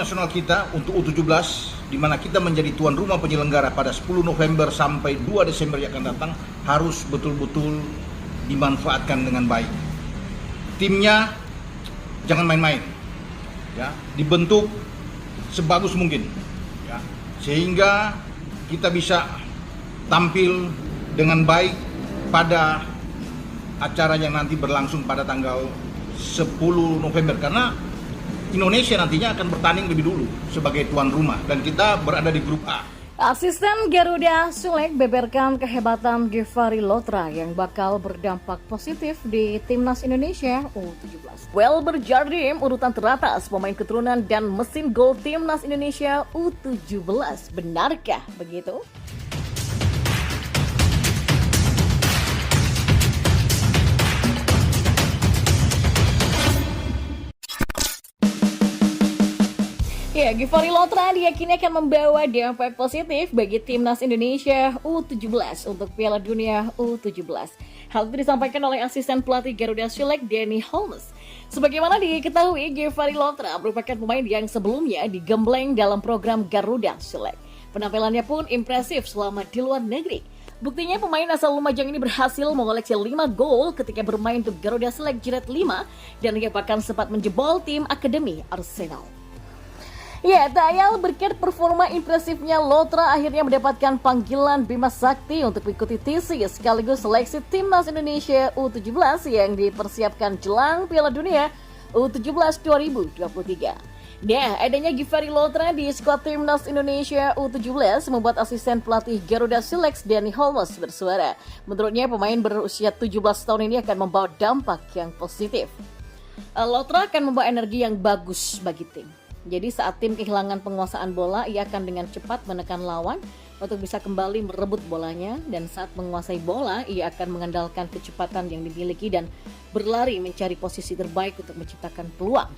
nasional kita untuk U17, di mana kita menjadi tuan rumah penyelenggara pada 10 November sampai 2 Desember yang akan datang, harus betul-betul dimanfaatkan dengan baik. Timnya jangan main-main, ya, dibentuk sebagus mungkin, ya, sehingga kita bisa tampil dengan baik pada acara yang nanti berlangsung pada tanggal 10 November, karena Indonesia nantinya akan bertanding lebih dulu sebagai tuan rumah dan kita berada di grup A. Asisten Garuda Select beberkan kehebatan Givari Lotra yang bakal berdampak positif di Timnas Indonesia U17. Welber Jardim urutan teratas pemain keturunan dan mesin gol Timnas Indonesia U17. Benarkah begitu? Ya, Givari Lotra diyakini akan membawa dampak positif bagi Timnas Indonesia U17 untuk Piala Dunia U17. Hal itu disampaikan oleh asisten pelatih Garuda Select Danny Holmes. Sebagaimana diketahui, Givari Lotra merupakan pemain yang sebelumnya digembleng dalam program Garuda Select. Penampilannya pun impresif selama di luar negeri. Buktinya pemain asal Lumajang ini berhasil mengoleksi 5 gol ketika bermain untuk Garuda Select Jilid 5 dan ia bahkan sempat menjebol tim Akademi Arsenal. Ya, tak ayal berkat performa impresifnya, Lotra akhirnya mendapatkan panggilan Bima Sakti untuk mengikuti TC sekaligus seleksi Timnas Indonesia U17 yang dipersiapkan jelang Piala Dunia U17 2023. Nah, adanya Givari Lotra di skuad Timnas Indonesia U17 membuat asisten pelatih Garuda Select Danny Holmes bersuara. Menurutnya, pemain berusia 17 tahun ini akan membawa dampak yang positif. Lotra akan membawa energi yang bagus bagi tim. Jadi saat tim kehilangan penguasaan bola, ia akan dengan cepat menekan lawan untuk bisa kembali merebut bolanya, dan saat menguasai bola, ia akan mengandalkan kecepatan yang dimiliki dan berlari mencari posisi terbaik untuk menciptakan peluang.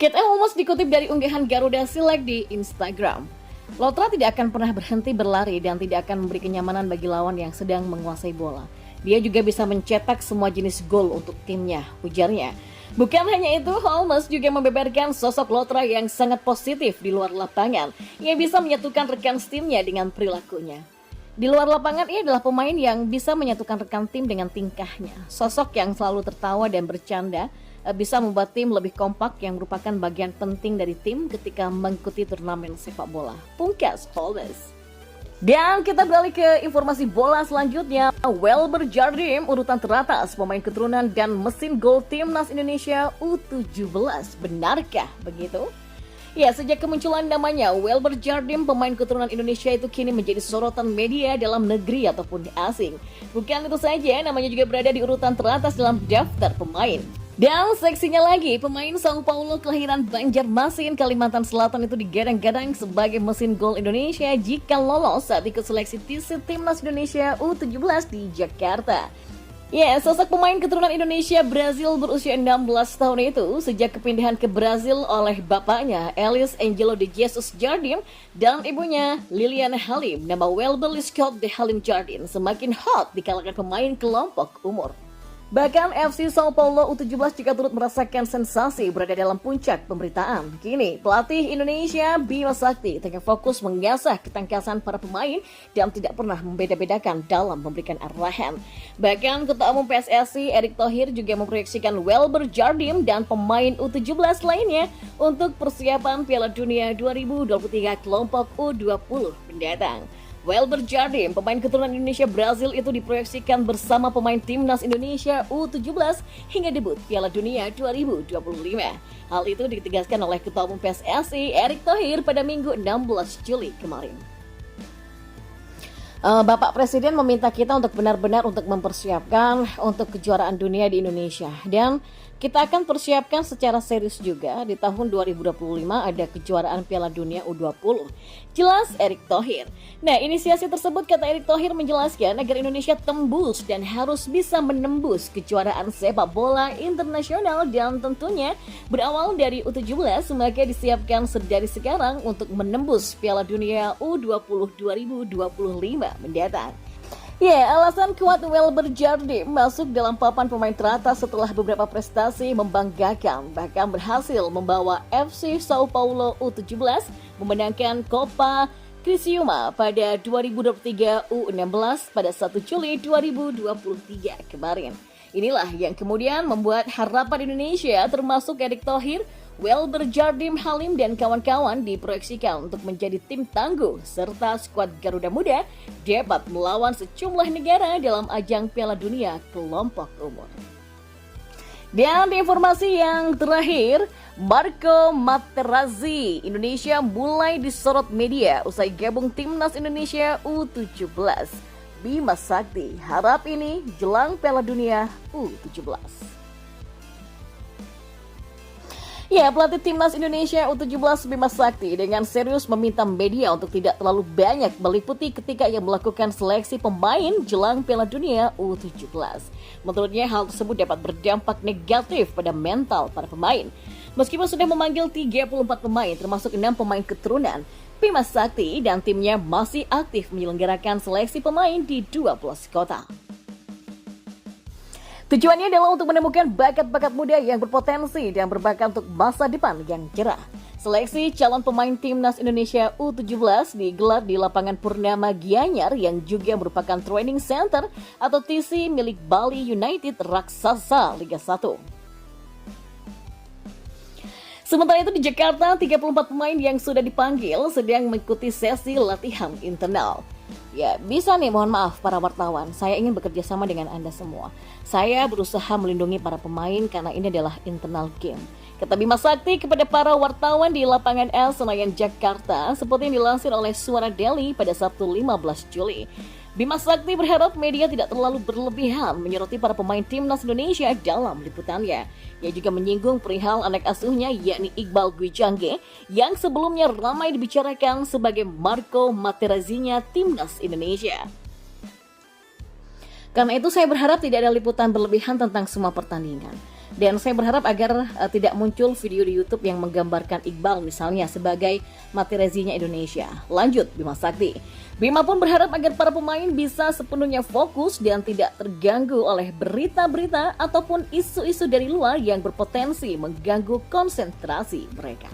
Kate Holmes dikutip dari unggahan Garuda Select di Instagram. Lotra tidak akan pernah berhenti berlari dan tidak akan memberi kenyamanan bagi lawan yang sedang menguasai bola. Dia juga bisa mencetak semua jenis gol untuk timnya, ujarnya. Bukan hanya itu, Holmes juga membeberkan sosok Lotra yang sangat positif di luar lapangan. Ia bisa menyatukan rekan timnya dengan perilakunya. Di luar lapangan, ia adalah pemain yang bisa menyatukan rekan tim dengan tingkahnya. Sosok yang selalu tertawa dan bercanda bisa membuat tim lebih kompak yang merupakan bagian penting dari tim ketika mengikuti turnamen sepak bola. Pungkas Holmes. Dan kita beralih ke informasi bola selanjutnya. Welber Jardim urutan teratas pemain keturunan dan mesin gol Timnas Indonesia U17. Benarkah begitu? Ya, sejak kemunculan namanya, Welber Jardim, pemain keturunan Indonesia itu kini menjadi sorotan media dalam negeri ataupun asing. Bukan itu saja, namanya juga berada di urutan teratas dalam daftar pemain. Dan seksinya lagi, pemain Sao Paulo kelahiran Banjarmasin, Kalimantan Selatan itu digadang-gadang sebagai mesin gol Indonesia jika lolos saat ikut seleksi TC Timnas Indonesia U17 di Jakarta. Ya, sosok pemain keturunan Indonesia Brazil berusia 16 tahun itu sejak kepindahan ke Brazil oleh bapaknya Elis Angelo de Jesus Jardim dan ibunya Liliana Halim, nama Welber Scott de Halim Jardim semakin hot di kalangan pemain kelompok umur. Bahkan FC Sao Paulo U17 juga turut merasakan sensasi berada dalam puncak pemberitaan. Kini, pelatih Indonesia Bima Sakti tengah fokus mengasah ketangkasan para pemain dan tidak pernah membeda-bedakan dalam memberikan arahan. Bahkan Ketua Umum PSSI Erick Thohir juga memproyeksikan Welber Jardim dan pemain U17 lainnya untuk persiapan Piala Dunia 2023 kelompok U20 mendatang. Welber Jardim, pemain keturunan Indonesia Brazil itu diproyeksikan bersama pemain Timnas Indonesia U17 hingga debut Piala Dunia 2025. Hal itu ditegaskan oleh Ketua Umum PSSI Erick Thohir pada Minggu 16 Juli kemarin. Bapak Presiden meminta kita untuk benar-benar untuk mempersiapkan untuk kejuaraan dunia di Indonesia, dan kita akan persiapkan secara serius juga. Di tahun 2025 ada kejuaraan Piala Dunia U20. Jelas Erick Thohir. Nah, inisiasi tersebut, kata Erick Thohir, menjelaskan agar Indonesia tembus dan harus bisa menembus kejuaraan sepak bola internasional dan tentunya berawal dari U17, maka disiapkan sedari sekarang untuk menembus Piala Dunia U20 2025 mendatang. Ya, alasan kuat Welber Jardim masuk dalam papan pemain teratas setelah beberapa prestasi membanggakan, bahkan berhasil membawa FC Sao Paulo U17 memenangkan Copa Criciúma pada 2023 U16 pada 1 Juli 2023 kemarin. Inilah yang kemudian membuat harapan Indonesia termasuk Erick Thohir, Welber Jardim Halim dan kawan-kawan diproyeksikan untuk menjadi tim tangguh serta skuad Garuda Muda dapat melawan sejumlah negara dalam ajang Piala Dunia kelompok umur. Dan di informasi yang terakhir, Marco Materazzi Indonesia mulai disorot media usai gabung Timnas Indonesia U17. Bima Sakti harap ini jelang Piala Dunia U17. Ya, pelatih Timnas Indonesia U17 Bima Sakti dengan serius meminta media untuk tidak terlalu banyak meliputi ketika ia melakukan seleksi pemain jelang Piala Dunia U17. Menurutnya hal tersebut dapat berdampak negatif pada mental para pemain. Meskipun sudah memanggil 34 pemain termasuk 6 pemain keturunan, Bima Sakti dan timnya masih aktif menyelenggarakan seleksi pemain di 12 kota. Tujuannya adalah untuk menemukan bakat-bakat muda yang berpotensi dan berbakat untuk masa depan yang cerah. Seleksi calon pemain Timnas Indonesia U17 digelar di lapangan Purnama Gianyar yang juga merupakan training center atau TC milik Bali United Raksasa Liga 1. Sementara itu di Jakarta, 34 pemain yang sudah dipanggil sedang mengikuti sesi latihan internal. Ya, bisa nih, mohon maaf para wartawan, saya ingin bekerja sama dengan Anda semua. Saya berusaha melindungi para pemain karena ini adalah internal game. Kata Bima Sakti kepada para wartawan di lapangan L Senayan Jakarta, seperti yang dilansir oleh Suara Daily pada Sabtu 15 Juli. Bima Sakti berharap media tidak terlalu berlebihan menyoroti para pemain Timnas Indonesia dalam liputannya. Ia juga menyinggung perihal anak asuhnya yakni Iqbal Gwijangge yang sebelumnya ramai dibicarakan sebagai Marco Materazzi-nya Timnas Indonesia. Karena itu saya berharap tidak ada liputan berlebihan tentang semua pertandingan. Dan saya berharap agar tidak muncul video di YouTube yang menggambarkan Iqbal misalnya sebagai Materazzi-nya Indonesia. Lanjut Bima Sakti. Bima pun berharap agar para pemain bisa sepenuhnya fokus dan tidak terganggu oleh berita-berita ataupun isu-isu dari luar yang berpotensi mengganggu konsentrasi mereka.